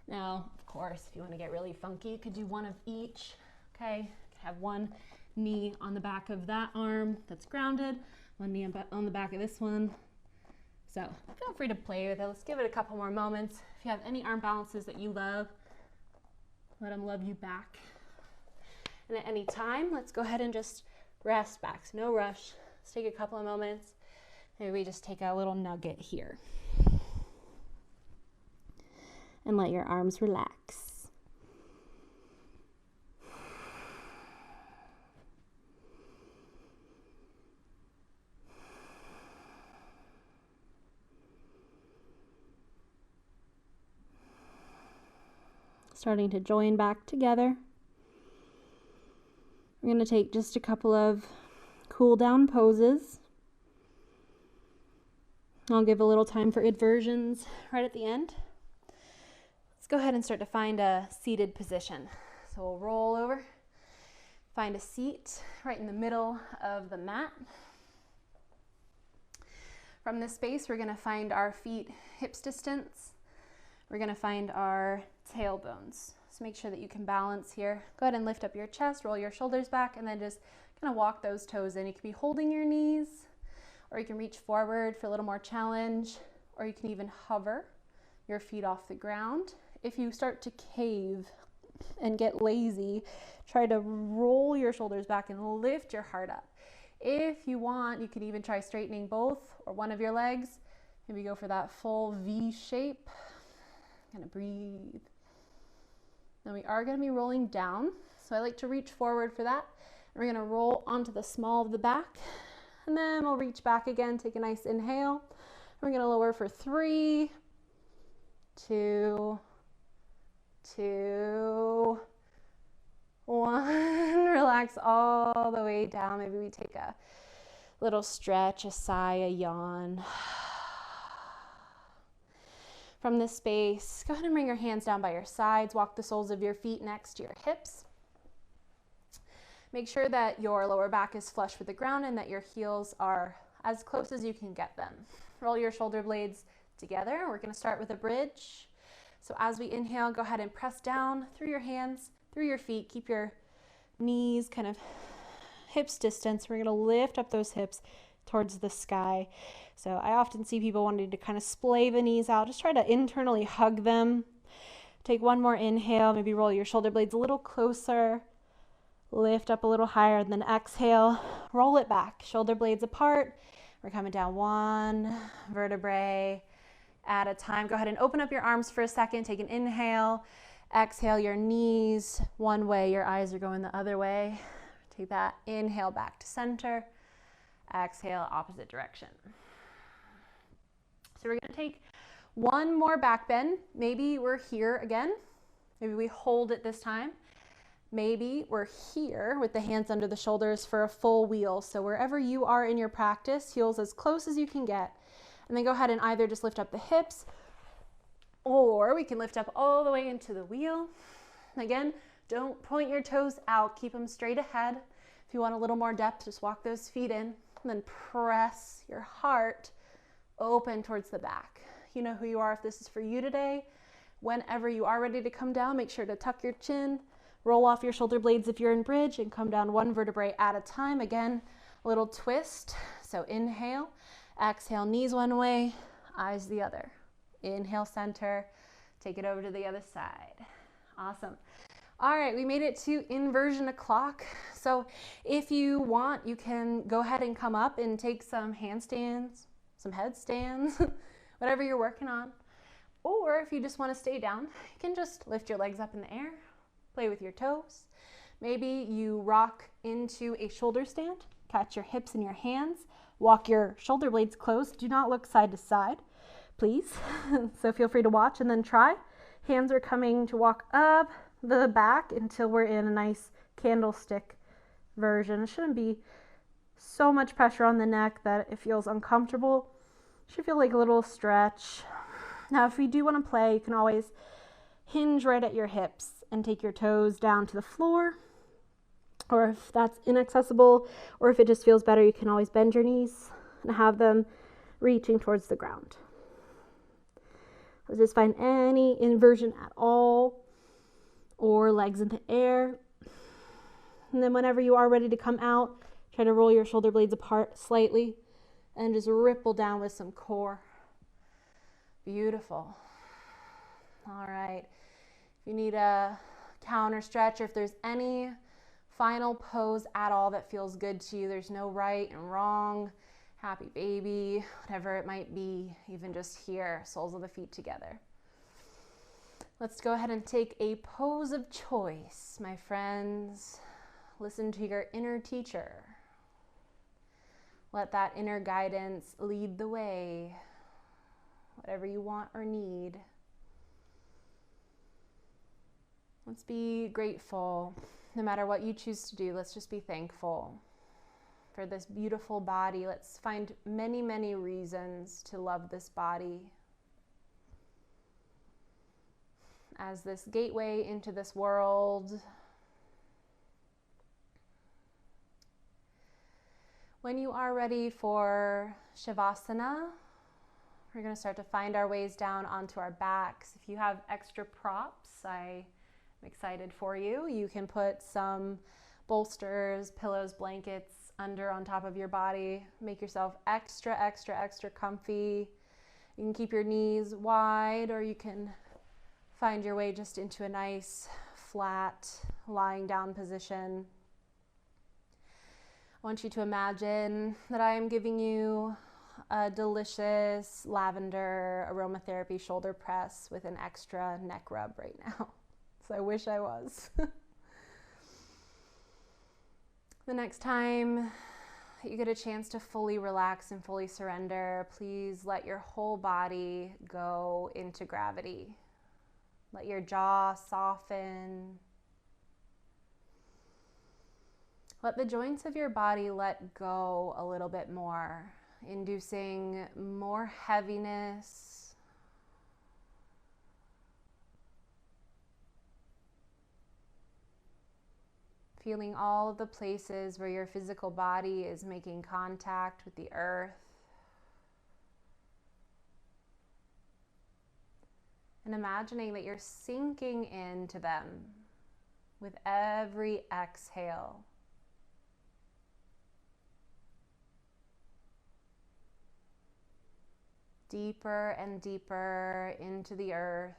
Now, of course, if you want to get really funky, you could do one of each. Okay, you could have one knee on the back of that arm that's grounded, one knee on the back of this one. So feel free to play with it. Let's give it a couple more moments. If you have any arm balances that you love, let them love you back. And at any time, let's go ahead and just rest back. So no rush. Let's take a couple of moments. Maybe we just take a little nugget here. And let your arms relax. starting to join back together. We're going to take just a couple of cool down poses. I'll give a little time for inversions right at the end. Let's go ahead and start to find a seated position. So we'll roll over, find a seat right in the middle of the mat. From this space, we're going to find our feet hips distance. We're going to find our tailbones. So make sure that you can balance here. Go ahead and lift up your chest, roll your shoulders back, and then just kind of walk those toes in. You can be holding your knees, or you can reach forward for a little more challenge, or you can even hover your feet off the ground. If you start to cave and get lazy, try to roll your shoulders back and lift your heart up. If you want, you can even try straightening both or one of your legs. Maybe go for that full V shape. Kind of breathe. Now we are going to be rolling down. So I like to reach forward for that. And we're going to roll onto the small of the back. And then we'll reach back again, take a nice inhale. We're going to lower for 3, 2, 1. Relax all the way down. Maybe we take a little stretch, a sigh, a yawn. From this space, go ahead and bring your hands down by your sides. Walk the soles of your feet next to your hips. Make sure that your lower back is flush with the ground and that your heels are as close as you can get them. Roll your shoulder blades together. We're going to start with a bridge. So as we inhale, go ahead and press down through your hands, through your feet. Keep your knees kind of hips distance. We're going to lift up those hips towards the sky. So I often see people wanting to kind of splay the knees out. Just try to internally hug them. Take one more inhale. Maybe roll your shoulder blades a little closer. Lift up a little higher, and then exhale. Roll it back. Shoulder blades apart. We're coming down one vertebrae at a time. Go ahead and open up your arms for a second. Take an inhale. Exhale your knees one way. Your eyes are going the other way. Take that inhale back to center. Exhale opposite direction. So we're going to take one more back bend. Maybe we're here again. Maybe we hold it this time. Maybe we're here with the hands under the shoulders for a full wheel. So wherever you are in your practice, heels as close as you can get. And then go ahead and either just lift up the hips, or we can lift up all the way into the wheel. Again, don't point your toes out. Keep them straight ahead. If you want a little more depth, just walk those feet in, and then press your heart open towards the back. You know who you are if this is for you today. Whenever you are ready to come down, make sure to tuck your chin. Roll off your shoulder blades if you're in bridge and come down one vertebrae at a time. Again, a little twist. So inhale, exhale, knees one way, eyes the other. Inhale, center, take it over to the other side. Awesome. All right, we made it to inversion o'clock. So if you want, you can go ahead and come up and take some handstands, some headstands, whatever you're working on. Or if you just want to stay down, you can just lift your legs up in the air. Play with your toes. Maybe you rock into a shoulder stand, catch your hips in your hands, walk your shoulder blades close. Do not look side to side, please. So feel free to watch and then try. Hands are coming to walk up the back until we're in a nice candlestick version. It shouldn't be so much pressure on the neck that it feels uncomfortable. It should feel like a little stretch. Now, if we do want to play, you can always hinge right at your hips and take your toes down to the floor, or if that's inaccessible, or if it just feels better, you can always bend your knees and have them reaching towards the ground. Let's just find any inversion at all, or legs in the air. And then whenever you are ready to come out, try to roll your shoulder blades apart slightly and just ripple down with some core. Beautiful. All right. If you need a counter stretch, or if there's any final pose at all that feels good to you, there's no right and wrong, happy baby, whatever it might be, even just here, soles of the feet together. Let's go ahead and take a pose of choice, my friends. Listen to your inner teacher. Let that inner guidance lead the way, whatever you want or need. Let's be grateful. No matter what you choose to do, let's just be thankful for this beautiful body. Let's find many, many reasons to love this body as this gateway into this world. When you are ready for Shavasana, we're going to start to find our ways down onto our backs. If you have extra props, I'm excited for you. You can put some bolsters, pillows, blankets under on top of your body. Make yourself extra, extra, extra comfy. You can keep your knees wide, or you can find your way just into a nice, flat, lying down position. I want you to imagine that I am giving you a delicious lavender aromatherapy shoulder press with an extra neck rub right now. So I wish I was. The next time you get a chance to fully relax and fully surrender, please let your whole body go into gravity. Let your jaw soften. Let the joints of your body let go a little bit more, inducing more heaviness. Feeling all of the places where your physical body is making contact with the earth. And imagining that you're sinking into them with every exhale. Deeper and deeper into the earth.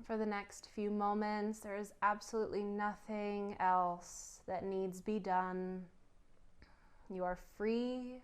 For the next few moments, there is absolutely nothing else that needs to be done. You are free.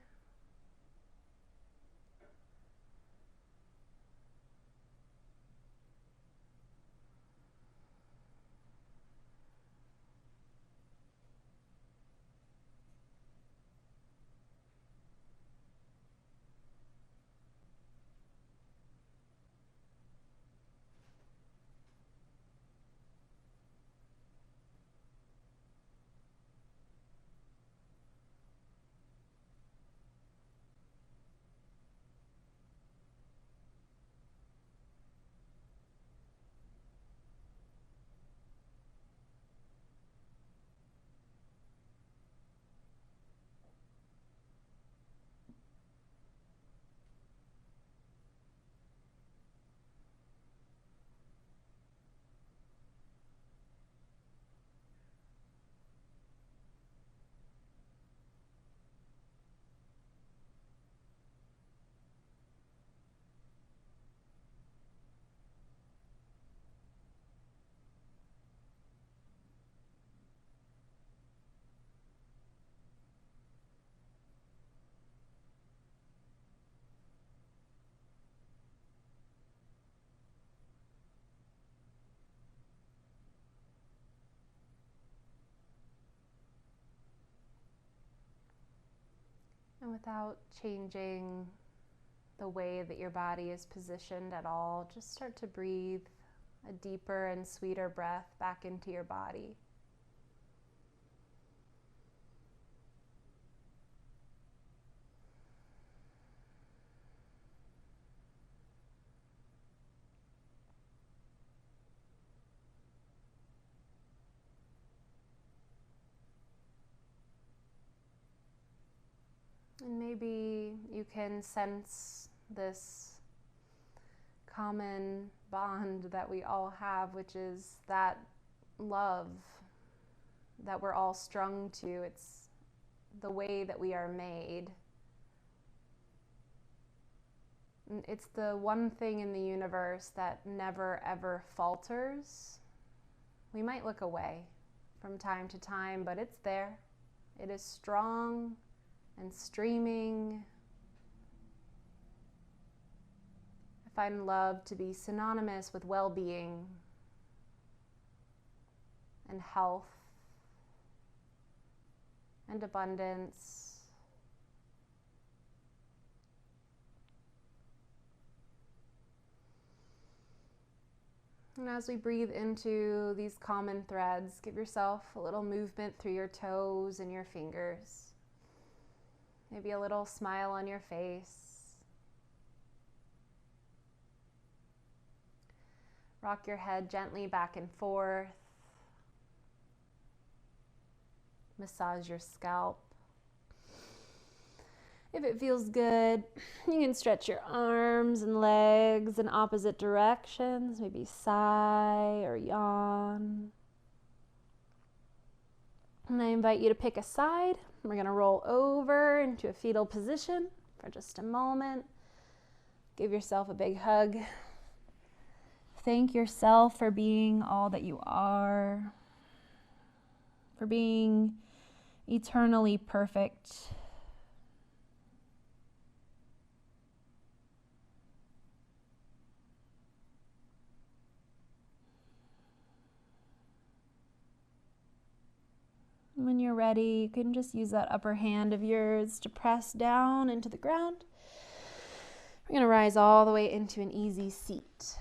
And without changing the way that your body is positioned at all, just start to breathe a deeper and sweeter breath back into your body. And maybe you can sense this common bond that we all have, which is that love that we're all strung to. It's the way that we are made. And it's the one thing in the universe that never ever falters. We might look away from time to time, but it's there. It is strong and streaming. I find love to be synonymous with well-being and health and abundance And as we breathe into these common threads, give yourself a little movement through your toes and your fingers. Maybe a little smile on your face. Rock your head gently back and forth. Massage your scalp. If it feels good, you can stretch your arms and legs in opposite directions, maybe sigh or yawn. And I invite you to pick a side. We're going to roll over into a fetal position for just a moment. Give yourself a big hug. Thank yourself for being all that you are, for being eternally perfect. When you're ready, you can just use that upper hand of yours to press down into the ground. We're going to rise all the way into an easy seat.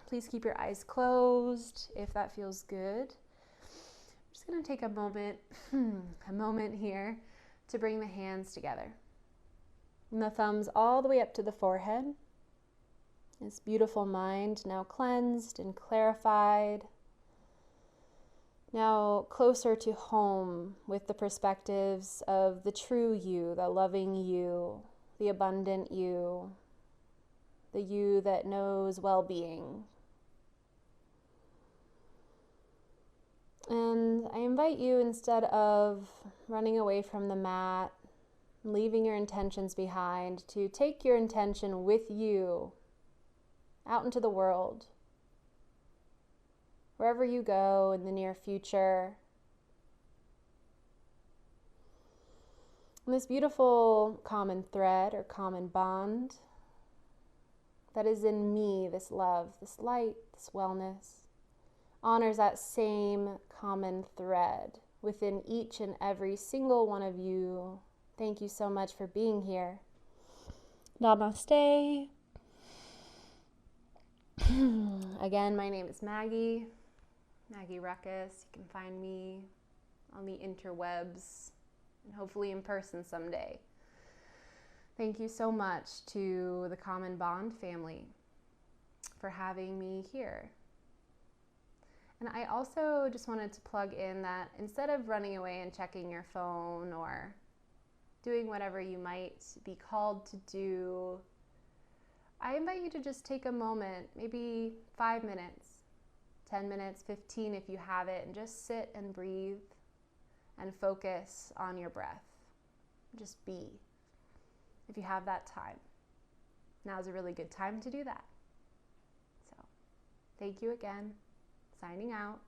Please keep your eyes closed if that feels good. I'm just going to take a moment here to bring the hands together. And the thumbs all the way up to the forehead. This beautiful mind now cleansed and clarified. Now closer to home with the perspectives of the true you, the loving you, the abundant you, the you that knows well-being. And I invite you, instead of running away from the mat, leaving your intentions behind, to take your intention with you out into the world. Wherever you go in the near future. And this beautiful common thread or common bond that is in me, this love, this light, this wellness, honors that same common thread within each and every single one of you. Thank you so much for being here. Namaste. Again, my name is Maggie Ruckus. You can find me on the interwebs and hopefully in person someday. Thank you so much to the Common Bond family for having me here. And I also just wanted to plug in that instead of running away and checking your phone or doing whatever you might be called to do, I invite you to just take a moment, maybe 5 minutes, 10 minutes, 15 if you have it, and just sit and breathe and focus on your breath. Just be, if you have that time. Now's a really good time to do that. So, thank you again. Signing out.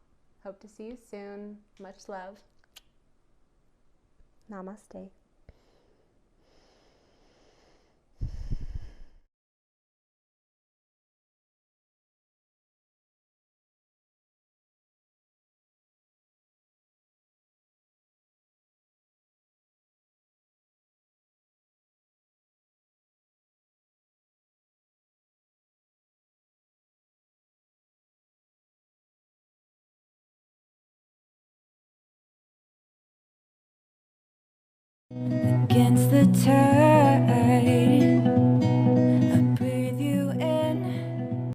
Hope to see you soon. Much love. Namaste. Against the tide.